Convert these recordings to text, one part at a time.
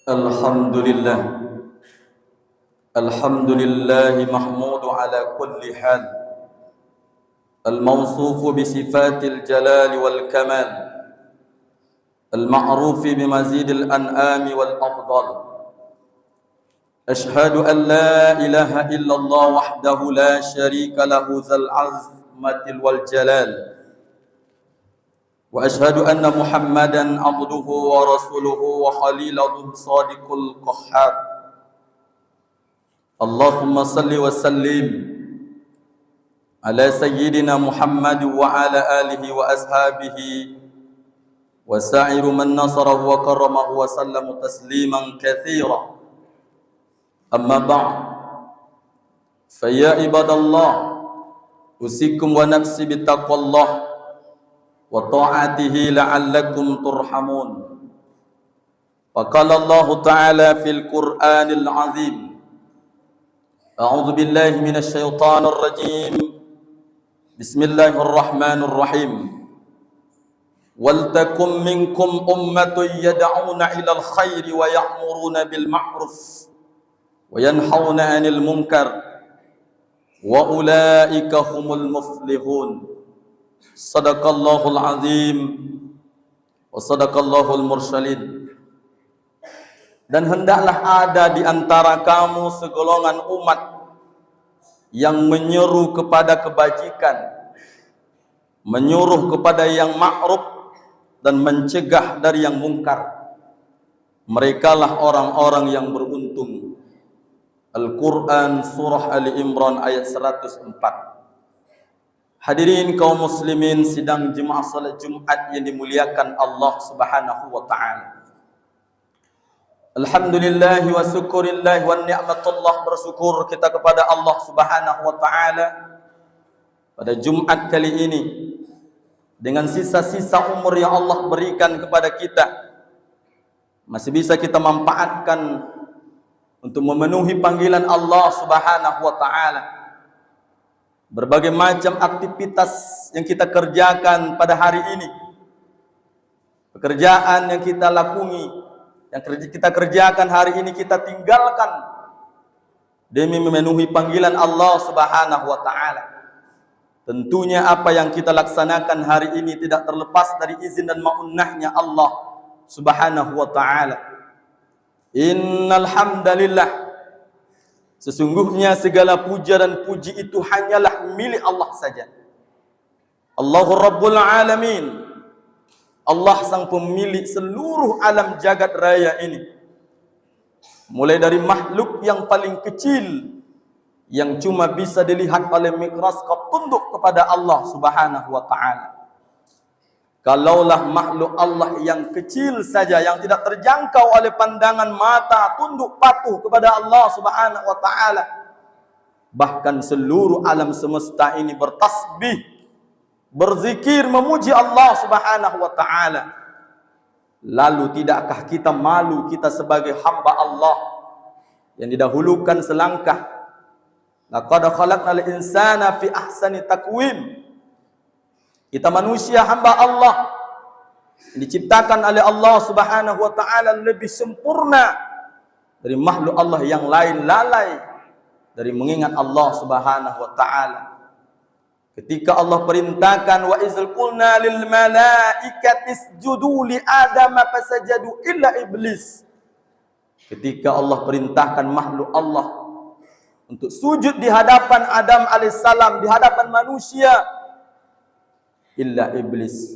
الحمد لله الحمد لله محمود على كل حال الموصوف بصفات الجلال والكمال المعروف بمزيد الأنعام والأفضل أشهد أن لا إله إلا الله وحده لا شريك له ذا العظمة والجلال وأشهد أن محمدًا عبده ورسوله وخليله الصادق القهار اللهم صل وسلم على سيدنا محمد وعلى آله وأصحابه وسائر من نصره وكرمه وسلم تسليما كثيرا أما بعد فيا عباد الله أوصيكم ونفسي بتقوى الله وطاعته لعلكم ترحمون فقال الله تعالى في القرآن العظيم أعوذ بالله من الشيطان الرجيم بسم الله الرحمن الرحيم ولتكن منكم أمة يدعون إلى الخير ويأمرون بالمعروف وينهون عن المنكر وأولئك هم المفلحون Sadaqallahul azim wa sadaqallahul mursalin. Dan hendaklah ada di antara kamu segolongan umat yang menyeru kepada kebajikan, menyuruh kepada yang ma'ruf dan mencegah dari yang mungkar. Merekalah orang-orang yang beruntung. Al-Quran Surah Ali Imran ayat 104. Hadirin kaum muslimin sidang jemaah salat Jumat yang dimuliakan Allah Subhanahu wa taala. Alhamdulillah wa syukurillah wa ni'matullah, bersyukur kita kepada Allah Subhanahu wa taala pada Jumat kali ini dengan sisa-sisa umur yang Allah berikan kepada kita masih bisa kita manfaatkan untuk memenuhi panggilan Allah Subhanahu wa taala. Berbagai macam aktivitas yang kita kerjakan pada hari ini, pekerjaan yang kita lakuni, yang kita kerjakan hari ini kita tinggalkan demi memenuhi panggilan Allah Subhanahu wa taala. Tentunya apa yang kita laksanakan hari ini tidak terlepas dari izin dan ma'unahnya Allah Subhanahu wa taala. Innal hamdalillah, sesungguhnya segala puja dan puji itu hanyalah milik Allah saja. Allahu Rabbul Alamin, Allah sang pemilik seluruh alam jagat raya ini. Mulai dari makhluk yang paling kecil yang cuma bisa dilihat oleh mikroskop tunduk kepada Allah Subhanahu wa taala. Kalaulah makhluk Allah yang kecil saja yang tidak terjangkau oleh pandangan mata tunduk patuh kepada Allah Subhanahu wa taala, bahkan seluruh alam semesta ini bertasbih, berzikir, memuji Allah Subhanahu wa taala, lalu tidakkah kita malu kita sebagai hamba Allah yang didahulukan selangkah? Laqad khalaqnal insana fi ahsani taqwim. Kita manusia hamba Allah diciptakan oleh Allah Subhanahu wa taala lebih sempurna dari makhluk Allah yang lain lalai dari mengingat Allah Subhanahu wa taala. Ketika Allah perintahkan wa izil qulna lil malaikati isjudu li adam fasajadu illa iblis. Ketika Allah perintahkan makhluk Allah untuk sujud di hadapan Adam alaihissalam, di hadapan manusia, illa iblis,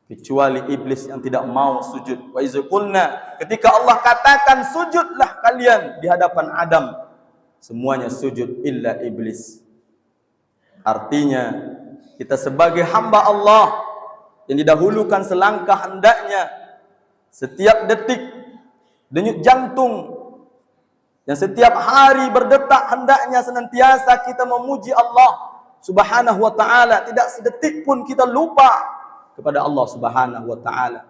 kecuali iblis yang tidak mau sujud. Wa iz qulna, ketika Allah katakan sujudlah kalian di hadapan Adam, semuanya sujud illa iblis. Artinya kita sebagai hamba Allah yang didahulukan selangkah hendaknya setiap detik denyut jantung yang setiap hari berdetak hendaknya senantiasa kita memuji Allah Subhanahu wa ta'ala. Tidak sedetik pun kita lupa kepada Allah Subhanahu wa ta'ala.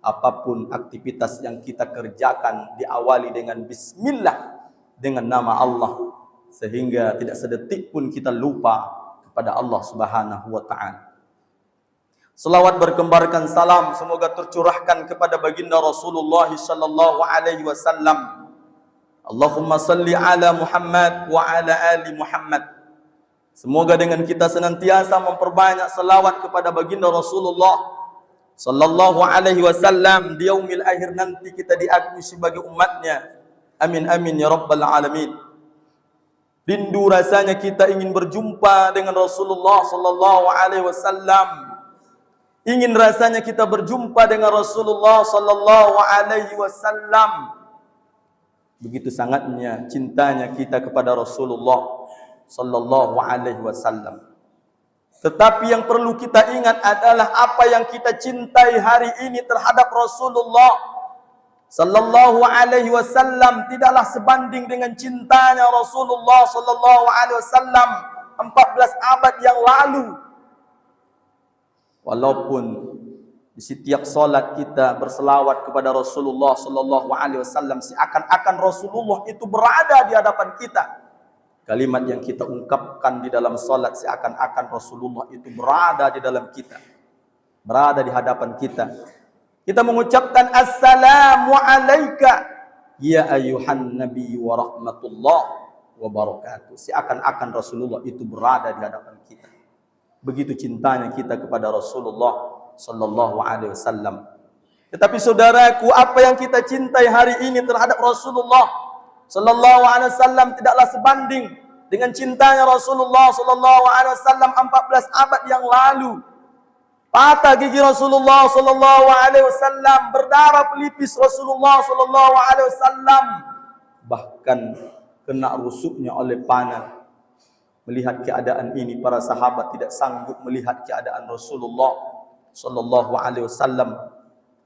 Apapun aktivitas yang kita kerjakan diawali dengan bismillah, dengan nama Allah, sehingga tidak sedetik pun kita lupa kepada Allah Subhanahu wa ta'ala. Selawat berkembarkan salam semoga tercurahkan kepada baginda Rasulullah sallallahu alaihi wasallam. Allahumma salli ala Muhammad wa ala ali Muhammad. Semoga dengan kita senantiasa memperbanyak selawat kepada baginda Rasulullah sallallahu alaihi wasallam, di yaumil akhir nanti kita diakui sebagai umatnya. Amin amin ya rabbal alamin. Rindu rasanya kita ingin berjumpa dengan Rasulullah sallallahu alaihi wasallam. Ingin rasanya kita berjumpa dengan Rasulullah sallallahu alaihi wasallam. Begitu sangatnya cintanya kita kepada Rasulullah sallallahu alaihi wasallam. Tetapi yang perlu kita ingat adalah apa yang kita cintai hari ini terhadap Rasulullah sallallahu alaihi wasallam tidaklah sebanding dengan cintanya Rasulullah sallallahu alaihi wasallam 14 abad yang lalu. Walaupun di setiap salat kita berselawat kepada Rasulullah sallallahu alaihi wasallam, seakan-akan Rasulullah itu berada di hadapan kita. Kalimat yang kita ungkapkan di dalam salat seakan-akan Rasulullah itu berada di dalam kita, berada di hadapan kita. Kita mengucapkan assalamu alayka ya ayyuhan nabi wa rahmatullah wa barakatuh. Seakan-akan Rasulullah itu berada di hadapan kita. Begitu cintanya kita kepada Rasulullah sallallahu alaihi wasallam. Tetapi saudaraku, apa yang kita cintai hari ini terhadap Rasulullah sallallahu alaihi wasallam tidaklah sebanding dengan cintanya Rasulullah sallallahu alaihi wasallam 14 abad yang lalu. Patah gigi Rasulullah sallallahu alaihi wasallam, berdarah pelipis Rasulullah sallallahu alaihi wasallam, bahkan kena rusuknya oleh panah. Melihat keadaan ini, para sahabat tidak sanggup melihat keadaan Rasulullah sallallahu alaihi wasallam.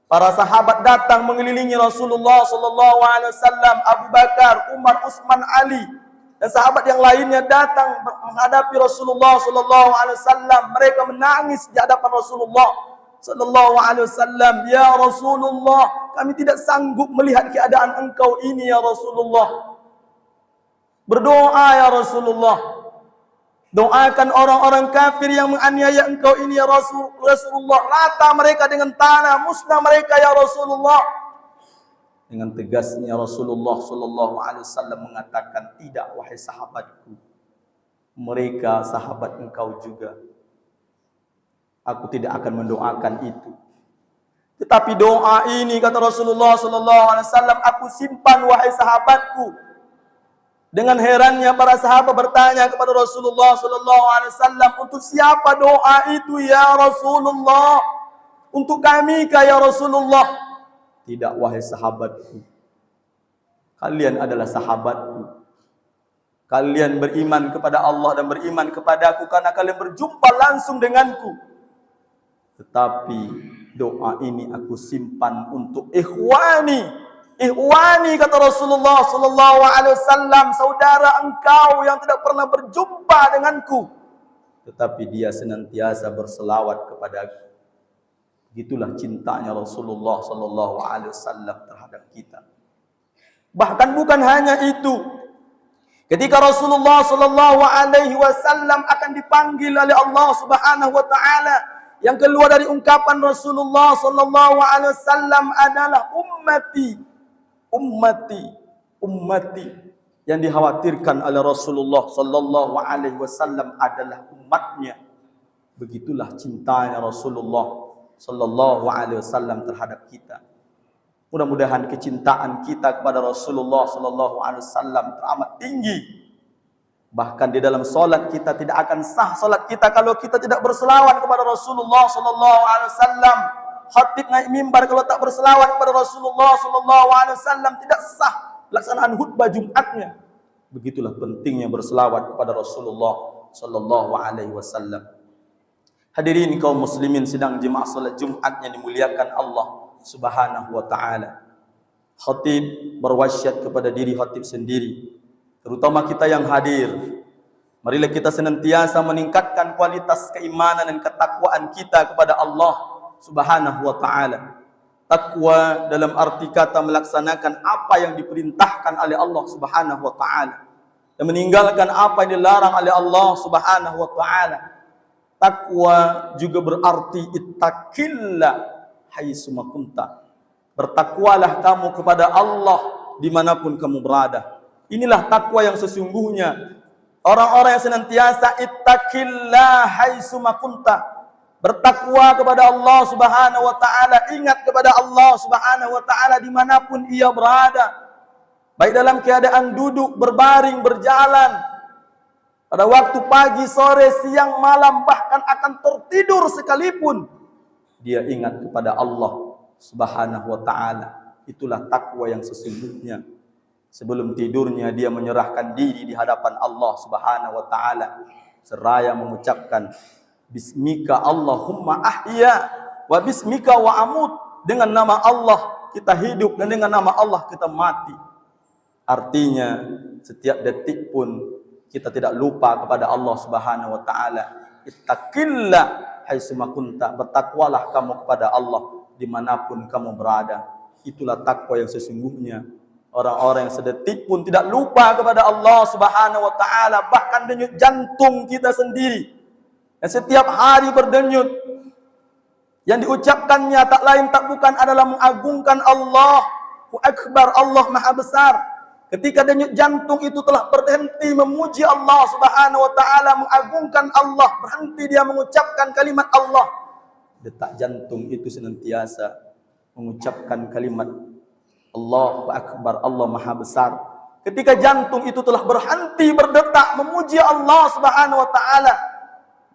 Para sahabat datang mengelilingi Rasulullah sallallahu alaihi wasallam, Abu Bakar, Umar, Utsman, Ali dan sahabat yang lainnya datang menghadapi Rasulullah sallallahu alaihi wasallam. Mereka menangis di hadapan Rasulullah sallallahu alaihi wasallam. Ya Rasulullah, kami tidak sanggup melihat keadaan engkau ini ya Rasulullah. Berdoa ya Rasulullah. Doakan orang-orang kafir yang menganiaya engkau ini ya Rasulullah. Rata mereka dengan tanah, musnah mereka ya Rasulullah. Dengan tegasnya Rasulullah sallallahu alaihi wasallam mengatakan, tidak wahai sahabatku, mereka sahabat engkau juga. Aku tidak akan mendoakan itu. Tetapi doa ini, kata Rasulullah sallallahu alaihi wasallam, aku simpan wahai sahabatku. Dengan herannya para sahabat bertanya kepada Rasulullah sallallahu alaihi wasallam, untuk siapa doa itu ya Rasulullah? Untuk kami kah ya Rasulullah? Tidak wahai sahabatku. Kalian adalah sahabatku. Kalian beriman kepada Allah dan beriman kepadaku karena kalian berjumpa langsung denganku. Tetapi doa ini aku simpan untuk ikhwani. Ihwani, kata Rasulullah sallallahu alaihi wasallam, saudara engkau yang tidak pernah berjumpa denganku, tetapi dia senantiasa berselawat kepadaku. Begitulah cintanya Rasulullah sallallahu alaihi wasallam terhadap kita. Bahkan bukan hanya itu. Ketika Rasulullah sallallahu alaihi wasallam akan dipanggil oleh Allah Subhanahu wa taala, yang keluar dari ungkapan Rasulullah sallallahu alaihi wasallam adalah ummati. Ummati, ummati. Yang dikhawatirkan oleh Rasulullah sallallahu alaihi wasallam adalah umatnya. Begitulah cintanya Rasulullah sallallahu alaihi wasallam terhadap kita. Mudah-mudahan kecintaan kita kepada Rasulullah sallallahu alaihi wasallam teramat tinggi. Bahkan di dalam salat kita tidak akan sah salat kita kalau kita tidak berselawat kepada Rasulullah sallallahu alaihi wasallam. Khatib naik mimbar kalau tak berselawat kepada Rasulullah sallallahu alaihi wasallam, tidak sah pelaksanaan khutbah Jumatnya. Begitulah pentingnya berselawat kepada Rasulullah sallallahu alaihi wasallam. Hadirin kaum muslimin sedang jemaah salat Jumat yang dimuliakan Allah Subhanahu wa taala. Khatib berwasiat kepada diri khatib sendiri, terutama kita yang hadir. Marilah kita senantiasa meningkatkan kualitas keimanan dan ketakwaan kita kepada Allah Subhanahu wa ta'ala. Takwa dalam arti kata melaksanakan apa yang diperintahkan oleh Allah Subhanahu wa ta'ala dan meninggalkan apa yang dilarang oleh Allah Subhanahu wa ta'ala. Takwa juga berarti ittaqillah haitsuma kunta. Bertakwalah kamu kepada Allah dimanapun kamu berada. Inilah takwa yang sesungguhnya. Orang-orang yang senantiasa ittaqillah haitsuma kunta, bertakwa kepada Allah Subhanahu wa taala, ingat kepada Allah Subhanahu wa taala dimanapun ia berada. Baik dalam keadaan duduk, berbaring, berjalan, pada waktu pagi, sore, siang, malam, bahkan akan tertidur sekalipun, dia ingat kepada Allah Subhanahu wa taala. Itulah takwa yang sesungguhnya. Sebelum tidurnya dia menyerahkan diri di hadapan Allah Subhanahu wa taala seraya mengucapkan bismika Allahumma ahya wa bismika wa amut. Dengan nama Allah kita hidup dan dengan nama Allah kita mati. Artinya setiap detik pun kita tidak lupa kepada Allah Subhanahu wa taala. Ittaqillah haitsuma kunta, bertakwalah kamu kepada Allah dimanapun kamu berada. Itulah takwa yang sesungguhnya. Orang-orang yang sedetik pun tidak lupa kepada Allah Subhanahu wa taala, bahkan denyut jantung kita sendiri yang setiap hari berdenyut, yang diucapkannya tak lain tak bukan adalah mengagungkan Allahu Akbar, Allah Maha Besar. Ketika denyut jantung itu telah berhenti memuji Allah Subhanahu wa taala, mengagungkan Allah, berhenti dia mengucapkan kalimat Allah, detak jantung itu senantiasa mengucapkan kalimat Allahu Akbar, Allah Maha Besar. Ketika jantung itu telah berhenti berdetak memuji Allah Subhanahu wa taala,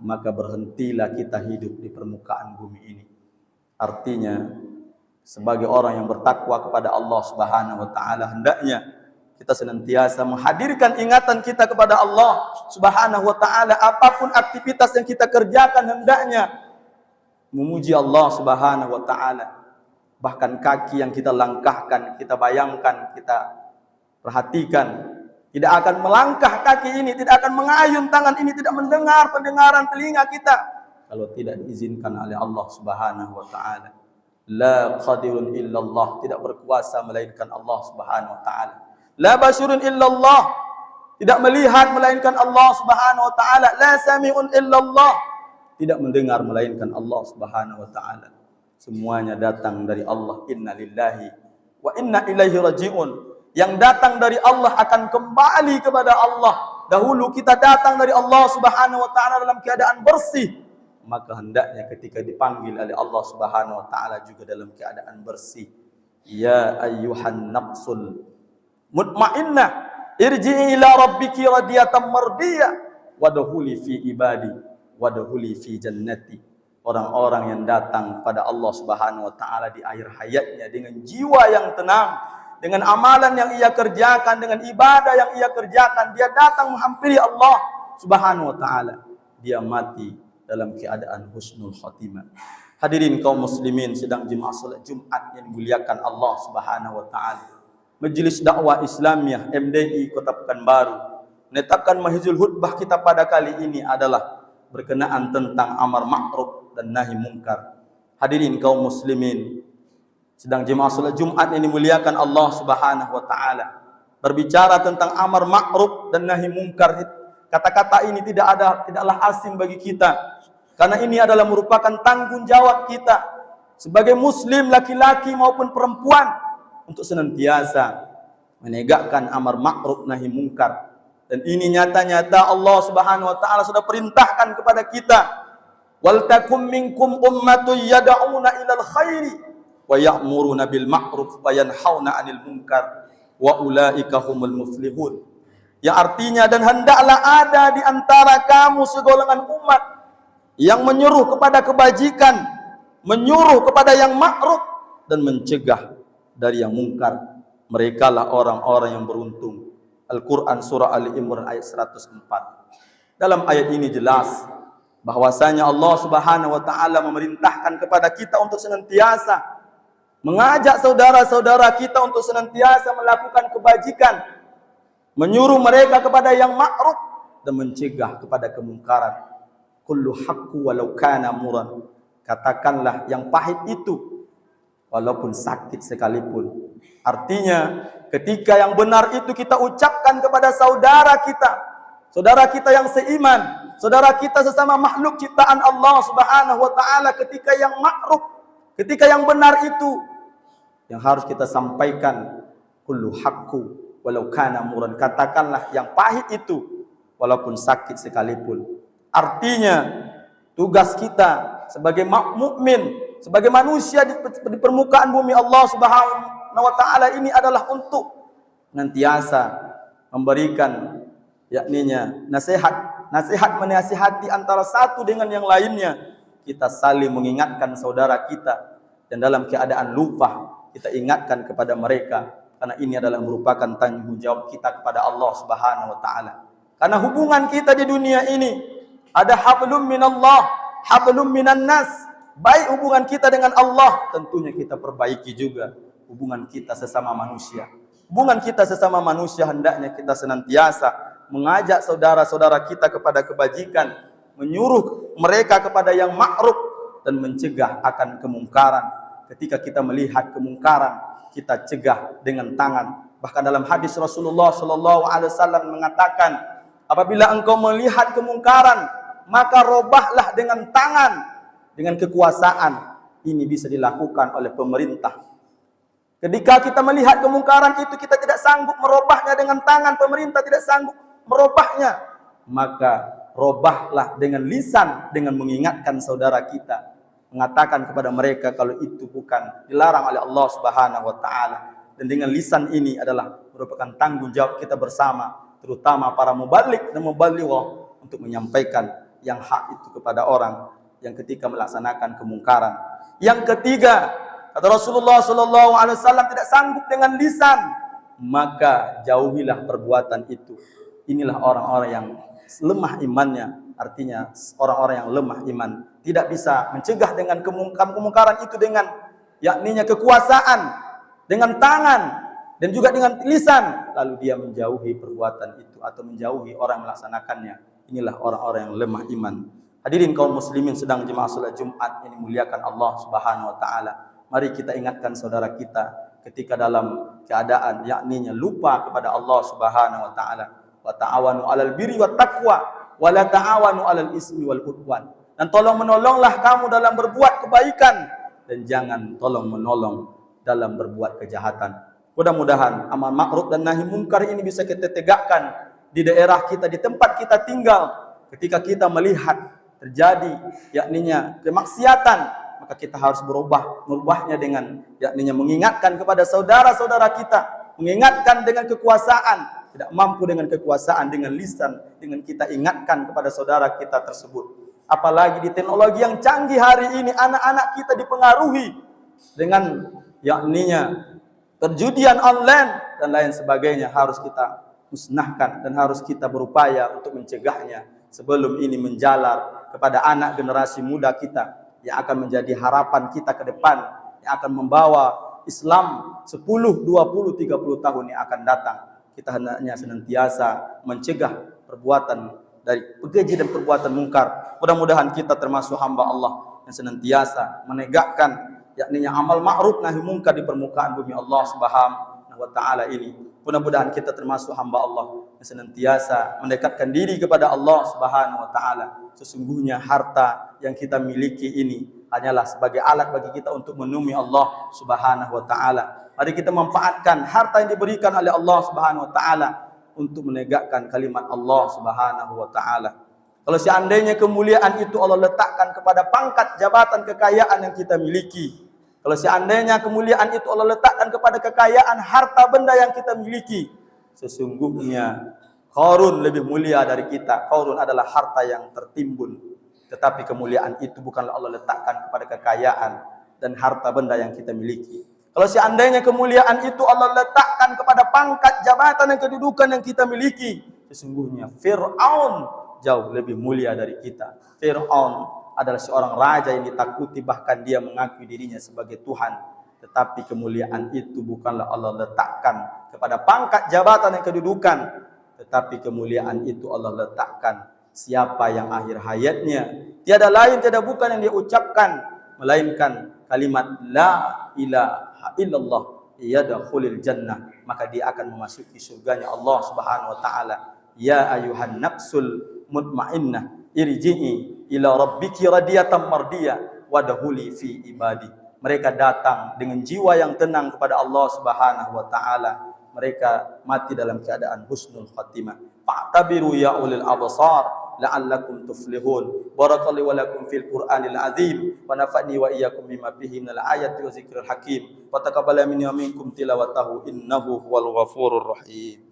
maka berhentilah kita hidup di permukaan bumi ini. Artinya sebagai orang yang bertakwa kepada Allah Subhanahu wa taala, hendaknya kita senantiasa menghadirkan ingatan kita kepada Allah Subhanahu wa taala. Apapun aktivitas yang kita kerjakan, hendaknya memuji Allah Subhanahu wa taala. Bahkan kaki yang kita langkahkan, kita bayangkan, kita perhatikan, tidak akan melangkah kaki ini, tidak akan mengayun tangan ini, tidak mendengar pendengaran telinga kita kalau tidak diizinkan oleh Allah Subhanahu wa taala. La qadirun illallah, tidak berkuasa melainkan Allah Subhanahu wa taala. La basyurun illallah, tidak melihat melainkan Allah Subhanahu wa taala. La sami'un illallah, tidak mendengar melainkan Allah Subhanahu wa taala. Semuanya datang dari Allah. Inna lillahi wa inna ilaihi raji'un. Yang datang dari Allah akan kembali kepada Allah. Dahulu kita datang dari Allah Subhanahu wa taala dalam keadaan bersih, maka hendaknya ketika dipanggil oleh Allah Subhanahu wa taala juga dalam keadaan bersih. Ya ayyuhan nafsul mutmainnah irji'i ila rabbiki radiyatan mardiyah wadkhuli fi ibadi wadkhuli fi jannati. Orang-orang yang datang pada Allah Subhanahu wa taala di akhir hayatnya dengan jiwa yang tenang, dengan amalan yang ia kerjakan, dengan ibadah yang ia kerjakan, dia datang menghampiri Allah Subhanahu wa taala, dia mati dalam keadaan husnul khatimah. Hadirin kaum muslimin sedang jemaah salat Jumat yang dimuliakan Allah Subhanahu wa taala. Majelis Dakwah Islamiyah MDI Kota Pekanbaru menetapkan mahizul khutbah kita pada kali ini adalah berkenaan tentang amar ma'ruf dan nahi mungkar. Hadirin kaum muslimin sedang jemaah salat Jumat yang dimuliakan Allah Subhanahu wa taala, berbicara tentang amar ma'ruf dan nahi mungkar. Kata-kata ini tidaklah asing bagi kita, karena ini adalah merupakan tanggung jawab kita sebagai muslim laki-laki maupun perempuan untuk senantiasa menegakkan amar ma'ruf nahi mungkar. Dan ini nyata-nyata Allah Subhanahu wa taala sudah perintahkan kepada kita, wal takum minkum ummatun yad'una ilal khairi wa ya'muruna bil ma'ruf wa yanhauna 'anil munkar wa ulaika humul muflihun. Yang artinya, dan hendaklah ada di antara kamu segolongan umat yang menyuruh kepada kebajikan, menyuruh kepada yang ma'ruf dan mencegah dari yang mungkar. Merekalah orang-orang yang beruntung. Al-Quran surah Ali Imran ayat 104. Dalam ayat ini jelas bahwasanya Allah Subhanahu wa taala memerintahkan kepada kita untuk senantiasa mengajak saudara-saudara kita untuk senantiasa melakukan kebajikan, menyuruh mereka kepada yang ma'ruf dan mencegah kepada kemungkaran. Kullu haqqu walau kana muran. Katakanlah yang pahit itu walaupun sakit sekalipun. Artinya ketika yang benar itu kita ucapkan kepada saudara kita yang seiman, saudara kita sesama makhluk ciptaan Allah Subhanahu wa taala ketika yang ma'ruf, ketika yang benar itu yang harus kita sampaikan, kullu haqqu walau kana muran, katakanlah yang pahit itu walaupun sakit sekalipun. Artinya tugas kita sebagai mukmin, sebagai manusia di permukaan bumi Allah Subhanahu wa taala ini adalah untuk senantiasa memberikan yakninya nasihat menasihati antara satu dengan yang lainnya. Kita saling mengingatkan saudara kita, dan dalam keadaan lupa kita ingatkan kepada mereka, karena ini adalah merupakan tanggung jawab kita kepada Allah Subhanahu wa taala. Karena hubungan kita di dunia ini ada hablum minallah, hablum minan nas. Baik hubungan kita dengan Allah, tentunya kita perbaiki juga hubungan kita sesama manusia. Hubungan kita sesama manusia hendaknya kita senantiasa mengajak saudara-saudara kita kepada kebajikan, menyuruh mereka kepada yang ma'ruf, dan mencegah akan kemungkaran. Ketika kita melihat kemungkaran, kita cegah dengan tangan. Bahkan dalam hadis Rasulullah SAW mengatakan, apabila engkau melihat kemungkaran, maka robahlah dengan tangan, dengan kekuasaan. Ini bisa dilakukan oleh pemerintah. Ketika kita melihat kemungkaran itu, kita tidak sanggup merubahnya dengan tangan, pemerintah tidak sanggup merubahnya, maka robahlah dengan lisan, dengan mengingatkan saudara kita, mengatakan kepada mereka kalau itu bukan dilarang oleh Allah Subhanahu wa taala. Dan dengan lisan ini adalah merupakan tanggung jawab kita bersama, terutama para mubalik dan mubalighah, untuk menyampaikan yang hak itu kepada orang yang ketika melaksanakan kemungkaran. Yang ketiga, kata Rasulullah SAW, tidak sanggup dengan lisan, maka jauhilah perbuatan itu. Inilah orang-orang yang lemah imannya. Artinya orang-orang yang lemah iman tidak bisa mencegah dengan kemungkaran itu dengan yakninya kekuasaan, dengan tangan, dan juga dengan lisan, lalu dia menjauhi perbuatan itu atau menjauhi orang melaksanakannya. Inilah orang-orang yang lemah iman. Hadirin kaum muslimin sedang jemaah salat Jumat ini muliakan Allah Subhanahu wa taala. Mari kita ingatkan saudara kita ketika dalam keadaan yakninya lupa kepada Allah Subhanahu wa taala. Wa ta'awanu 'alal birri wat taqwa wa la ta'awanu 'alal ismi wal udwan. Dan tolong menolonglah kamu dalam berbuat kebaikan, dan jangan tolong menolong dalam berbuat kejahatan. Mudah-mudahan amal ma'ruf dan nahi munkar ini bisa kita tegakkan di daerah kita, di tempat kita tinggal. Ketika kita melihat terjadi yakninya kemaksiatan, maka kita harus merubahnya dengan yakninya mengingatkan kepada saudara-saudara kita, mengingatkan dengan kekuasaan. Tidak mampu dengan kekuasaan, dengan lisan, dengan kita ingatkan kepada saudara kita tersebut. Apalagi di teknologi yang canggih hari ini, anak-anak kita dipengaruhi dengan yakninya perjudian online dan lain sebagainya. Harus kita musnahkan dan harus kita berupaya untuk mencegahnya sebelum ini menjalar kepada anak generasi muda kita yang akan menjadi harapan kita ke depan, yang akan membawa Islam 10, 20, 30 tahun yang akan datang. Kita hendaknya senantiasa mencegah perbuatan dari keji dan perbuatan mungkar. Mudah-mudahan kita termasuk hamba Allah yang senantiasa menegakkan yakninya amal ma'ruf nahi munkar di permukaan bumi Allah Subhanahu wa taala ini. Mudah-mudahan kita termasuk hamba Allah yang senantiasa mendekatkan diri kepada Allah Subhanahu wa taala. Sesungguhnya harta yang kita miliki ini hanyalah sebagai alat bagi kita untuk menemui Allah Subhanahu wa taala. Mari kita memanfaatkan harta yang diberikan oleh Allah Subhanahu wa taala untuk menegakkan kalimat Allah Subhanahu wa taala. Kalau seandainya kemuliaan itu Allah letakkan kepada pangkat, jabatan, kekayaan yang kita miliki, kalau seandainya kemuliaan itu Allah letakkan kepada kekayaan, harta benda yang kita miliki, sesungguhnya Qarun lebih mulia dari kita. Qarun adalah harta yang tertimbun, tetapi kemuliaan itu bukanlah Allah letakkan kepada kekayaan dan harta benda yang kita miliki. Kalau seandainya kemuliaan itu Allah letakkan kepada pangkat, jabatan, dan kedudukan yang kita miliki, sesungguhnya Fir'aun jauh lebih mulia dari kita. Fir'aun adalah seorang raja yang ditakuti, bahkan dia mengakui dirinya sebagai Tuhan. Tetapi kemuliaan itu bukanlah Allah letakkan kepada pangkat, jabatan, dan kedudukan, tetapi kemuliaan itu Allah letakkan siapa yang akhir hayatnya tiada lain, tiada bukan yang dia ucapkan melainkan kalimat la ilaha illallah yadkhulul jannah, maka dia akan memasuki surganya Allah Subhanahu wa taala. Ya ayuhan nafsul mutmainnah irji'i ila rabbiki radiyatan mardiyah wadkhuli fi ibadi. Mereka datang dengan jiwa yang tenang kepada Allah Subhanahu wa taala. Mereka mati dalam keadaan husnul khatimah. Fa'tabiru ya ulil absar la'allakum tuflihun. Barakallahu wa lakum fil Qur'anil azim wa nafa'ni wa iyyakum bima fihi minal ayati wa zikril hakim. Wa taqabbala minni wa minkum tilawatahu innahu huwal ghafurur rahim.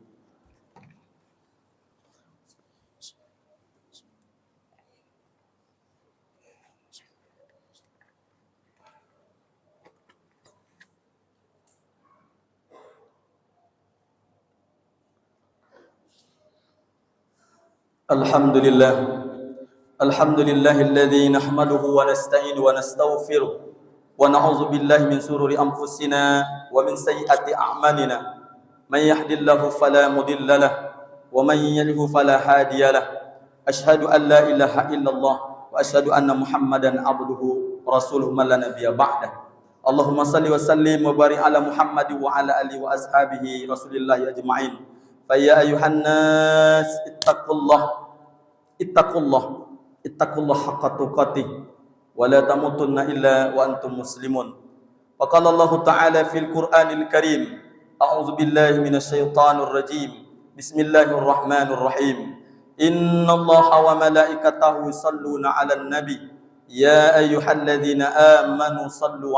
Alhamdulillah. Alhamdulillahilladzi nahmaduhu wa nasta'inu wa nastaghfiruh wa na'udzu billahi min shururi anfusina wa min sayyiati a'malina. May yahdihillahu fala mudilla lahu wa may yudlil fala hadiya lahu. Asyhadu an la ilaha illallah wa asyhadu anna Muhammadan abduhu wa rasuluhu man la nabiyya ba'dah. Allahumma salli wa sallim wa barik ala Muhammad wa ala alihi wa ashabihi rasulillahi ajma'in. Faya ayuhan nas ittaqullah haqqa tuqatih wa la tamutunna illa wa antum muslimun. Wa qala Allah ta'ala fil Qur'anil Karim, a'udzu billahi minasy syaithanir rajim. Bismillahirrahmanirrahim. Innallaha wa malaikatahu yusholluna 'alan nabi ya ayyuhalladzina amanu sallu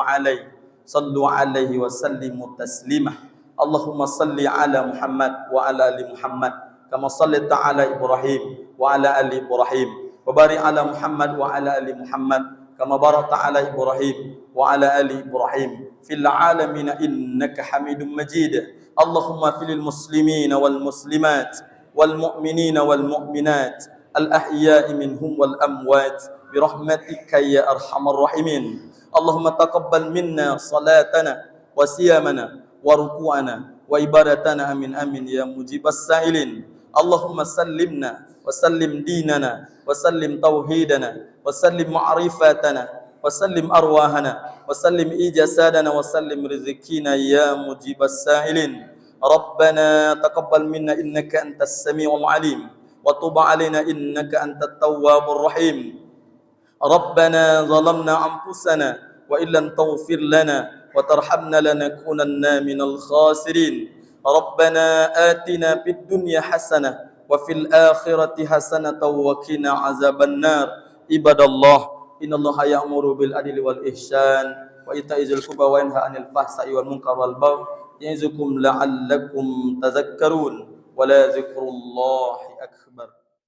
'alaihi wa sallimu taslima. Allahumma salli ala Muhammad wa ala ali Muhammad kama sallaita ala Ibrahim wa ala ali Ibrahim wa barik ala Muhammad wa ala ali Muhammad kama barakta ala Ibrahim wa ala ali Ibrahim fil alamin innaka Hamidum Majid. Allahumma fil muslimina wal muslimat wal mu'minina wal mu'minat al ahya'i minhum wal amwat bi rahmatika ya arhamar rahimin. Allahumma taqabbal minna salatana wa siyamana wa ruku'ana wa ibadatana amin amin ya mujibas sa'ilin. Allahumma sallimna wa sallim dinana wa sallim tauhidana wa sallim ma'rifatana wa sallim arwahana wa sallim ijasadana wa sallim rizqina ya mujibas sa'ilin. Rabbana taqabbal minna innaka antas sami'ul alim wa tub 'alaina innaka antat tawwabur rahim. Rabbana zalamna anfusana wa illam taghfir lana wa tarhamna lanakunanna minal khasirin. Rabbana atina fid dunya hasanah wa fil akhirati hasanatan wa qina azabannar. Ibadallah, innallaha ya'muru bil adli wal ihsan wa ita'i dzil qurba wa yanha 'anil fahsai wal munkar wal baghi ya'izukum la'allakum tadhakkarun. Wa la dzikrullahi akbar.